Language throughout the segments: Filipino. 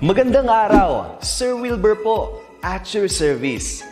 Magandang araw, Sir Wilbur po, at your service.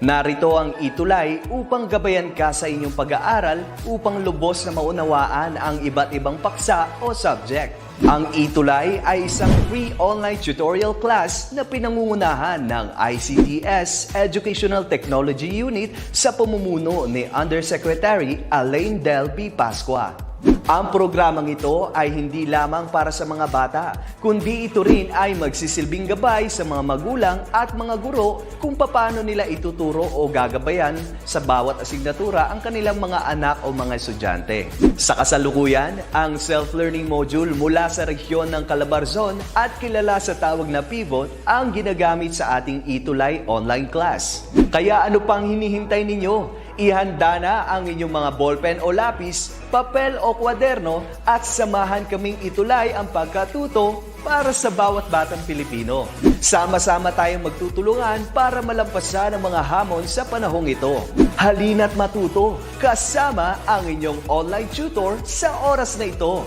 Narito ang ETUlay upang gabayan ka sa inyong pag-aaral upang lubos na maunawaan ang iba't ibang paksa o subject. Ang ETUlay ay isang free online tutorial class na pinangungunahan ng DepEd Educational Technology Unit sa pamumuno ni Undersecretary Elaine Del P. Pascua. Ang programang ito ay hindi lamang para sa mga bata, kundi ito rin ay magsisilbing gabay sa mga magulang at mga guro kung paano nila ituturo o gagabayan sa bawat asignatura ang kanilang mga anak o mga estudyante. Sa kasalukuyan, ang self-learning module mula sa rehiyon ng Calabarzon at kilala sa tawag na pivot ang ginagamit sa ating ETUlay online class. Kaya ano pang hinihintay ninyo? Ihanda na ang inyong mga ballpen o lapis, papel o kwaderno at samahan kaming itulay ang pagkatuto para sa bawat batang Pilipino. Sama-sama tayong magtutulungan para malampasan ang mga hamon sa panahong ito. Halina't matuto kasama ang inyong online tutor sa oras na ito.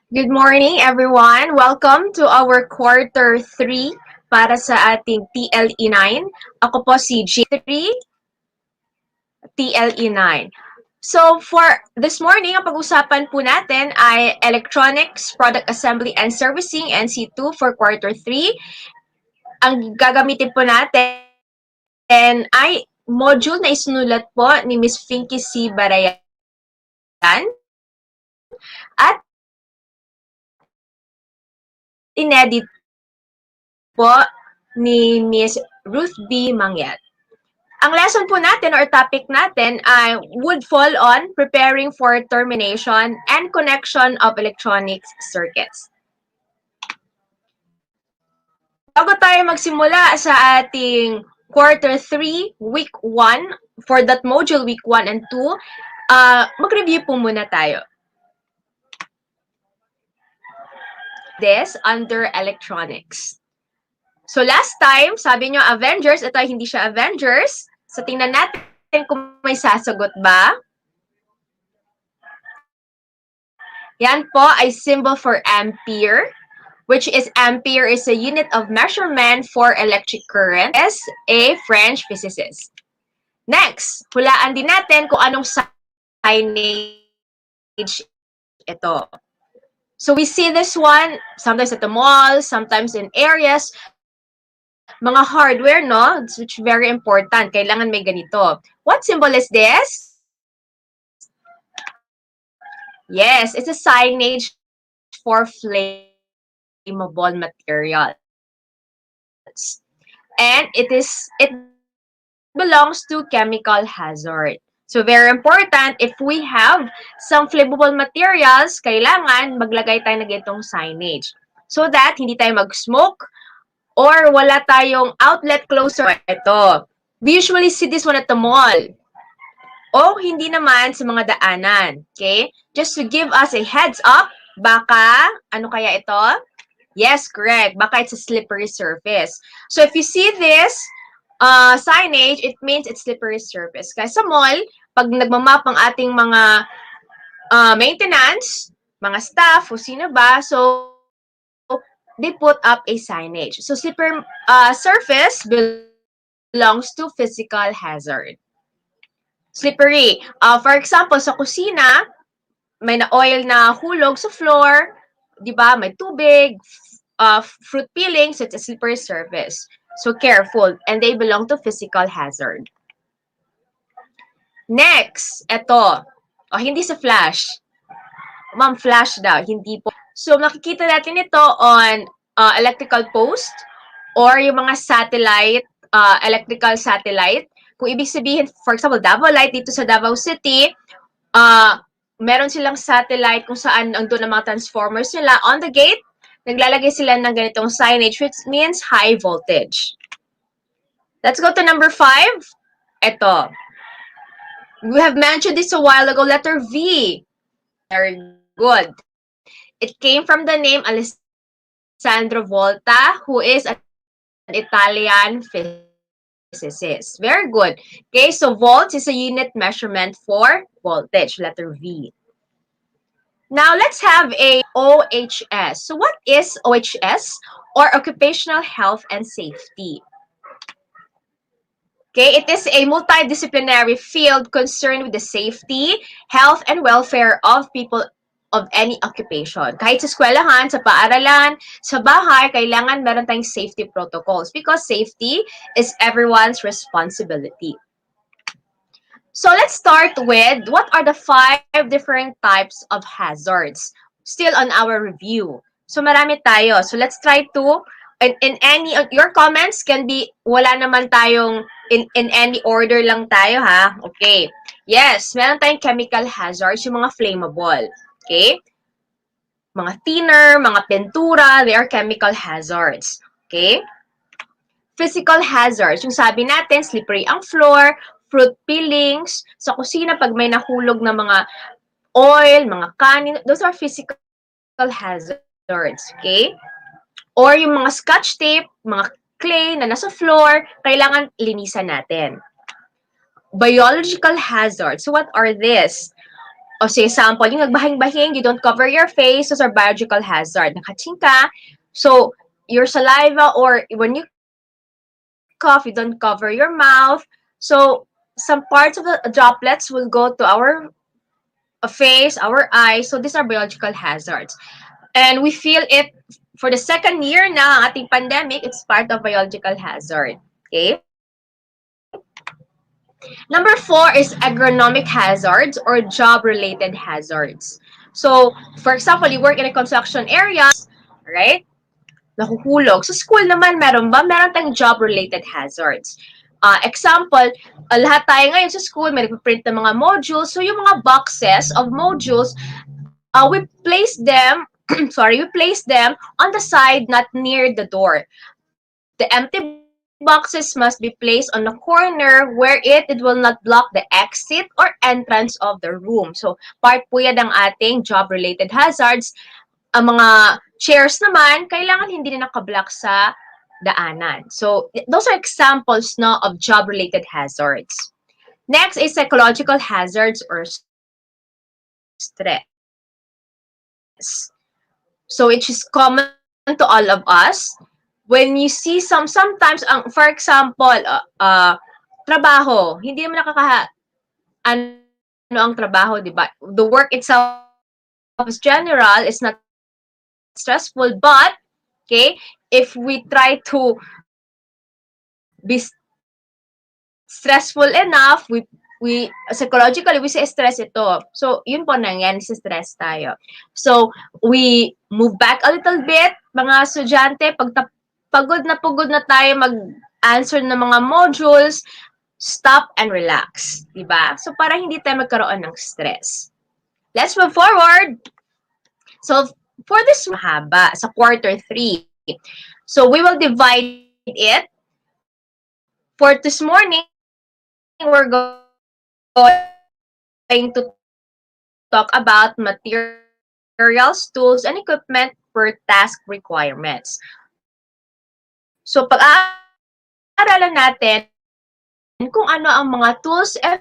Good morning, everyone. Welcome to our quarter 3 para sa ating TLE 9. Ako po si G3, TLE 9. So, for this morning, ang pag-usapan po natin ay Electronics, Product Assembly and Servicing, NC2 for quarter 3. Ang gagamitin po natin ay module na isinulat po ni Ms. Finky C. Barayan at inedit po ni Ms. Ruth B. Mangyat. Ang lesson po natin or topic natin ay would fall on preparing for termination and connection of electronics circuits. Bago tayo magsimula sa ating quarter 3, week 1, for that module week 1 and 2, mag-review po muna tayo. This under electronics. So last time, sabi nyo Avengers, ito ay hindi siya Avengers. So tingnan natin kung may sasagot ba. Yan po ay symbol for ampere, which is ampere is a unit of measurement for electric current as a French physicist. Next, hulaan din natin kung anong signage ito. So we see this one sometimes at the mall, sometimes in areas, mga hardware, no? Which very important. Kailangan may ganito. What symbol is this? Yes, it's a signage for flammable materials. And it belongs to chemical hazard. So, very important, if we have some flammable materials, kailangan maglagay tayo ng itong signage. So that hindi tayo mag-smoke or wala tayong outlet closer. Ito. We usually see this one at the mall. O hindi naman sa mga daanan. Okay? Just to give us a heads up, baka, ano kaya ito? Yes, correct. Baka it's a slippery surface. So, if you see this, signage, it means it's slippery surface. Kaya sa mall, pag nagmamap ang ating mga maintenance, mga staff, o sino ba, so they put up a signage. So slippery surface belongs to physical hazard. Slippery. For example, sa kusina, may na-oil na hulog sa floor, di ba? May tubig, fruit peeling, so it's a slippery surface. So, careful. And they belong to physical hazard. Next, ito. Hindi sa flash. Ma'am, flash daw. Hindi po. So, makikita natin ito on electrical post or yung mga satellite, electrical satellite. Kung ibig sabihin, for example, Davao Light dito sa Davao City, meron silang satellite kung saan ang doon ang mga transformers nila. On the gate, naglalagay sila ng ganitong signage, which means high voltage. Let's go to number 5. Ito. We have mentioned this a while ago, letter V. Very good. It came from the name Alessandro Volta, who is an Italian physicist. Very good. Okay, so volts is a unit measurement for voltage, letter V. Now, let's have a OHS. So what is OHS, or Occupational Health and Safety? Okay, it is a multidisciplinary field concerned with the safety, health, and welfare of people of any occupation. Kahit sa eskwelahan, sa paaralan, sa bahay, kailangan meron tayong safety protocols because safety is everyone's responsibility. So let's start with what are the 5 different types of hazards. Still on our review. So marami tayo. So let's try to, in any, your comments can be, wala naman tayong, in any order lang tayo ha. Okay. Yes, meron tayong chemical hazards, yung mga flammable. Okay. Mga thinner, mga pintura, they are chemical hazards. Okay. Physical hazards, yung sabi natin, slippery ang floor, fruit peelings, sa kusina pag may nahulog na mga oil, mga kanin, those are physical hazards, okay? Or yung mga scotch tape, mga clay na nasa floor, kailangan linisan natin. Biological hazards, so what are this? O say example, yung nagbahing-bahing, you don't cover your face, those are biological hazard. Nakaching ka, so your saliva or when you cough, you don't cover your mouth. So some parts of the droplets will go to our face, our eyes. So these are biological hazards. And we feel it for the second year na ang ating pandemic, it's part of biological hazard. Okay? Number 4 is agronomic hazards or job-related hazards. So, for example, you work in a construction area, right? Nahuhulog. Sa school naman, meron ba? Meron tayong job-related hazards. Example, lahat tayo ngayon sa school, may nagpiprint ng mga modules. So, yung mga boxes of modules, we place them, we place them on the side, not near the door. The empty boxes must be placed on the corner where it will not block the exit or entrance of the room. So, part po yan ng ating job-related hazards. Ang mga chairs naman, kailangan hindi na nakablock sa daanan. So, those are examples no, of job-related hazards. Next is psychological hazards or stress. So, it is common to all of us. When you see sometimes, for example, trabaho, hindi naman ano ang trabaho, di ba? The work itself is general, it's not stressful, but okay, if we try to be stressful enough, we psychologically we say stress ito. So yun po nangyari, sa stress tayo. So we move back a little bit, mga estudyante, pagod na tayo mag-answer ng mga modules, stop and relax, diba? So para hindi tayo magkaroon ng stress. Let's move forward. So for this mahaba, sa quarter 3. So, we will divide it. For this morning, we're going to talk about materials, tools, and equipment per task requirements. So, pag-aaralan natin kung ano ang mga tools and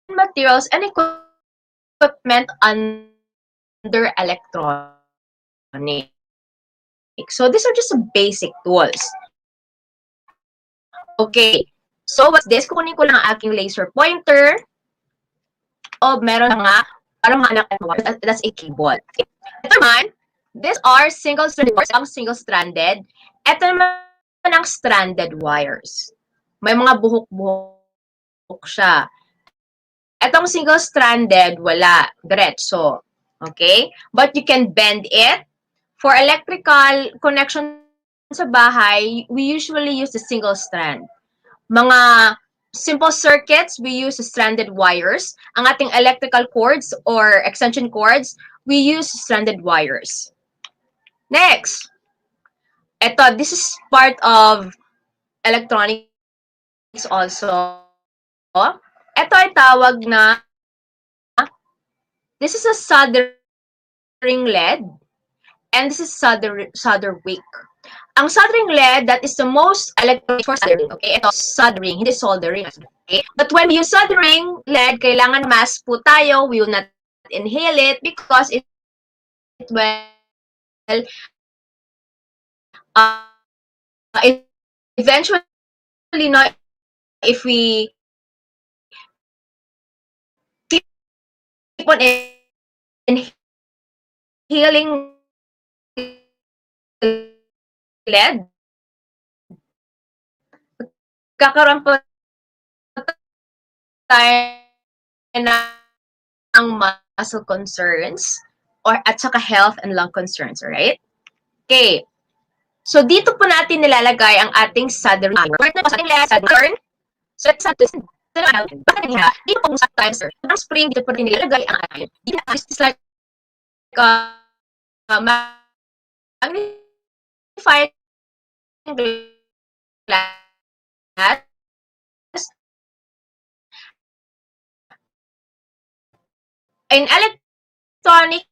materials and equipment under electronics. So, these are just some basic tools. Okay. So, what's this? Kukunin ko lang ang aking laser pointer. Meron nga, parang hanap that's a cable. Okay. Ito naman, these are single-stranded. Ito naman ang stranded wires. May mga buhok-buhok siya. Itong single-stranded, wala. Diretso. Okay? But you can bend it. For electrical connection sa bahay, we usually use the single strand. Mga simple circuits, we use stranded wires. Ang ating electrical cords or extension cords, we use stranded wires. Next. Ito, this is part of electronics also. Ito ay tawag na This is a soldering lead, and this is solder wick. Ang soldering lead, that is the most electronic for soldering. Okay, ito soldering, hindi soldering. Okay, but when we use soldering lead, kailangan mask po tayo. We will not inhale it because it will uh, eventually, no, if we keep on inhaling lead, kakaroon po tayo ng muscle concerns at saka health and lung concerns, alright? Okay. So, dito po natin nilalagay ang ating soldering iron. Work na po sa ating soldering. So, bakit nga? Dito po sa tayo, sir. Ang spring, dito po natin nilalagay ang iron. Dito na, it's like magnifying glass. In electronics,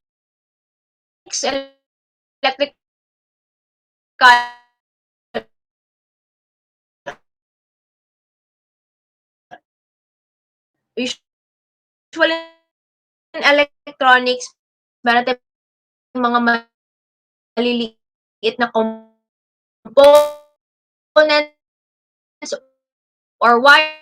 electrical, usually in electronics, meron tayong mga maliliit na components or wire.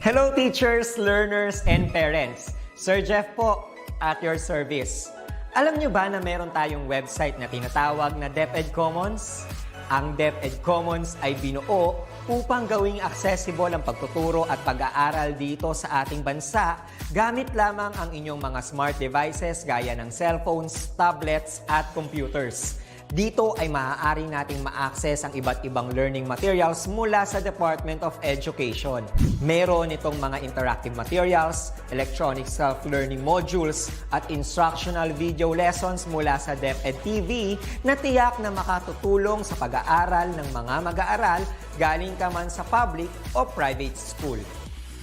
Hello teachers, learners, and parents. Sir Jeff po, at your service. Alam nyo ba na meron tayong website na tinatawag na DepEd Commons? Ang DepEd Commons ay binuo upang gawing accessible ang pagtuturo at pag-aaral dito sa ating bansa gamit lamang ang inyong mga smart devices gaya ng cellphones, tablets, at computers. Dito ay maaari nating ma-access ang iba't ibang learning materials mula sa Department of Education. Meron itong mga interactive materials, electronic self-learning modules, at instructional video lessons mula sa DepEd TV na tiyak na makatutulong sa pag-aaral ng mga mag-aaral galing ka man sa public o private school.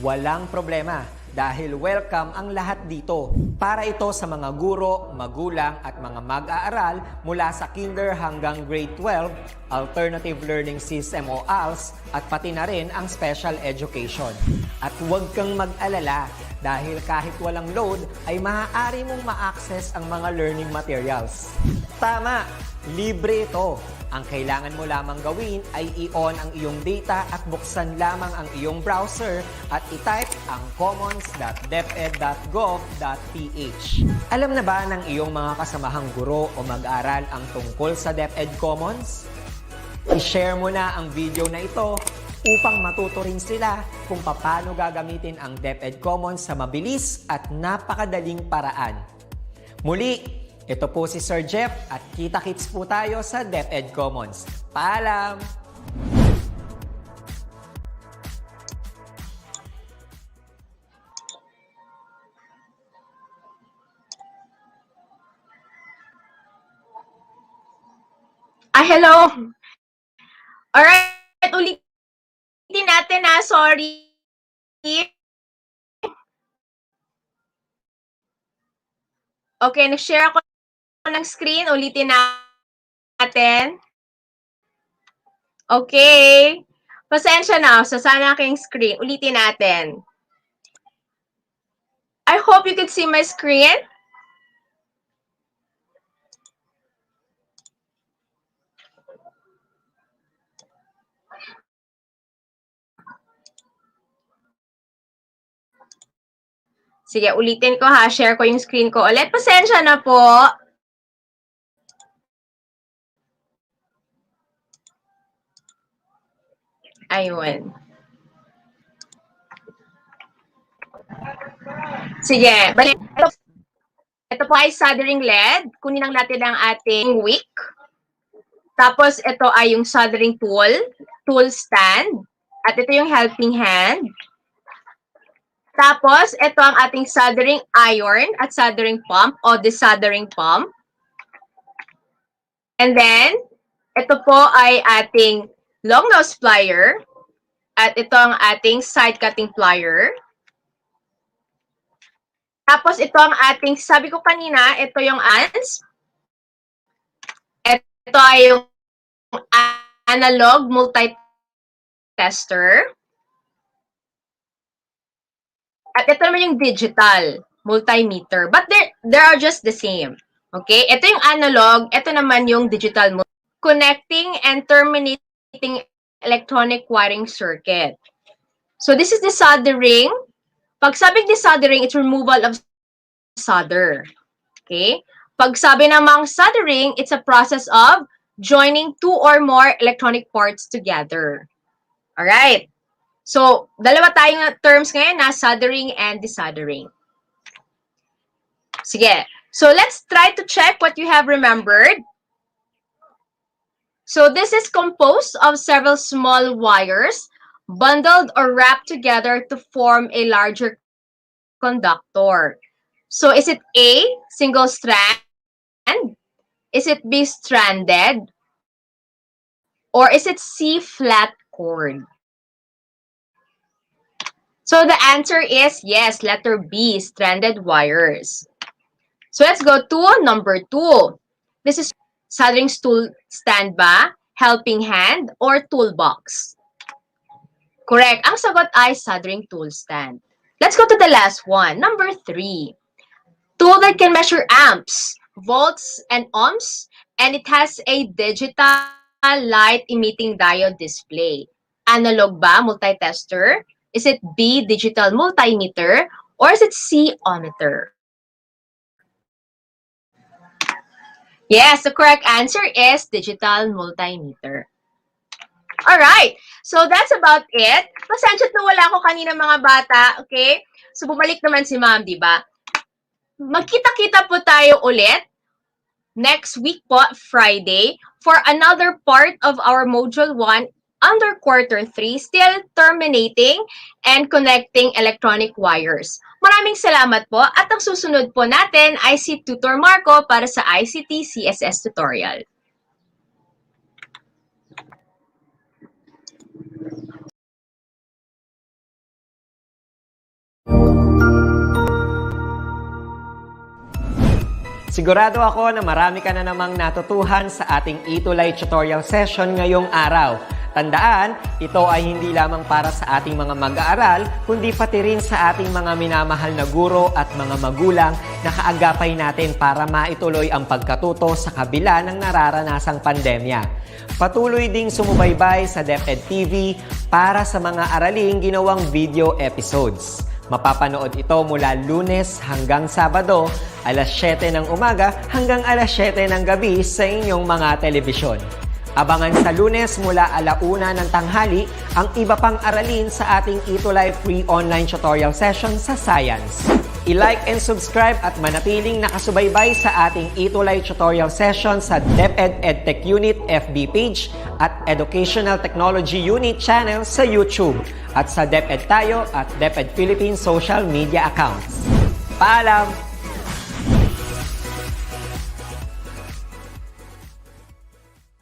Walang problema dahil welcome ang lahat dito. Para ito sa mga guro, magulang at mga mag-aaral mula sa kinder hanggang grade 12, alternative learning system o ALS, at pati na rin ang special education. At huwag kang mag-alala dahil kahit walang load ay maaari mong ma-access ang mga learning materials. Tama! Libre ito. Ang kailangan mo lamang gawin ay i-on ang iyong data at buksan lamang ang iyong browser at i-type ang commons.deped.gov.ph. Alam na ba ng iyong mga kasamahang guro o mag-aral ang tungkol sa DepEd Commons? I-share mo na ang video na ito upang matuto rin sila kung paano gagamitin ang DepEd Commons sa mabilis at napakadaling paraan. Muli, ito po si Sir Jeff at kita-kits po tayo sa DepEd Commons. Paalam! Hello! Alright, ulitin natin na, sorry. Okay, nag-share ako ng screen? Ulitin natin. Okay. Pasensya na. Sasana aking screen. Ulitin natin. I hope you can see my screen. Sige, ulitin ko ha. Share ko yung screen ko ulit. Pasensya na po. Ayun. Sige, balik. Ito po ay soldering lead. Kunin lang natin ang ating wick. Tapos, ito ay yung soldering tool stand. At ito yung helping hand. Tapos, ito ang ating soldering iron at soldering pump o desoldering pump. And then, ito po ay ating long nose plier. At ito ang ating side cutting plier. Tapos, ito ang ating, sabi ko kanina, ito yung ANS. Ito ay yung analog multi-tester. At ito naman yung digital multimeter. But they are just the same. Okay? Ito yung analog. Ito naman yung digital connecting and terminating electronic wiring circuit. So, this is the soldering. Pag sabing desoldering, it's removal of solder. Okay? Pag sabi namang soldering, it's a process of joining two or more electronic parts together. Alright? So, dalawa tayong terms ngayon na soldering and desoldering. Sige. So, let's try to check what you have remembered. So, this is composed of several small wires bundled or wrapped together to form a larger conductor. So, is it A, single strand? Is it B, stranded? Or is it C, flat cord? So, the answer is yes, letter B, stranded wires. So, let's go to number 2. This is soldering tool stand ba, helping hand, or toolbox? Correct. Ang sagot ay soldering tool stand. Let's go to the last one. Number 3. Tool that can measure amps, volts, and ohms, and it has a digital light emitting diode display. Analog ba, multi-tester? Is it B, digital multimeter? Or is it C, ohmmeter? Yes, the correct answer is digital multimeter. Alright, so that's about it. Pasensya na wala ako kanina mga bata, okay? So bumalik naman si ma'am, di ba? Magkita-kita po tayo ulit next week po, Friday, for another part of our Module 1 under Quarter 3, still terminating and connecting electronic wires. Maraming salamat po at ang susunod po natin ay si Tutor Marco para sa ICT CSS tutorial. Sigurado ako na marami ka na namang natutuhan sa ating ETUlay tutorial session ngayong araw. Tandaan, ito ay hindi lamang para sa ating mga mag-aaral, kundi pati rin sa ating mga minamahal na guro at mga magulang na kaagapay natin para maituloy ang pagkatuto sa kabila ng nararanasang pandemya. Patuloy ding sumubaybay sa DepEd TV para sa mga araling ginawang video episodes. Mapapanood ito mula Lunes hanggang Sabado, alas 7 ng umaga hanggang alas 7 ng gabi sa inyong mga telebisyon. Abangan sa Lunes mula 1:00 ng tanghali ang iba pang aralin sa ating ETUlay free online tutorial session sa Science. I-like and subscribe at manatiling nakasubaybay sa ating ETUlay tutorial session sa DepEd Edtech Unit FB page at Educational Technology Unit channel sa YouTube at sa DepEd Tayo at DepEd Philippines social media accounts. Paalam!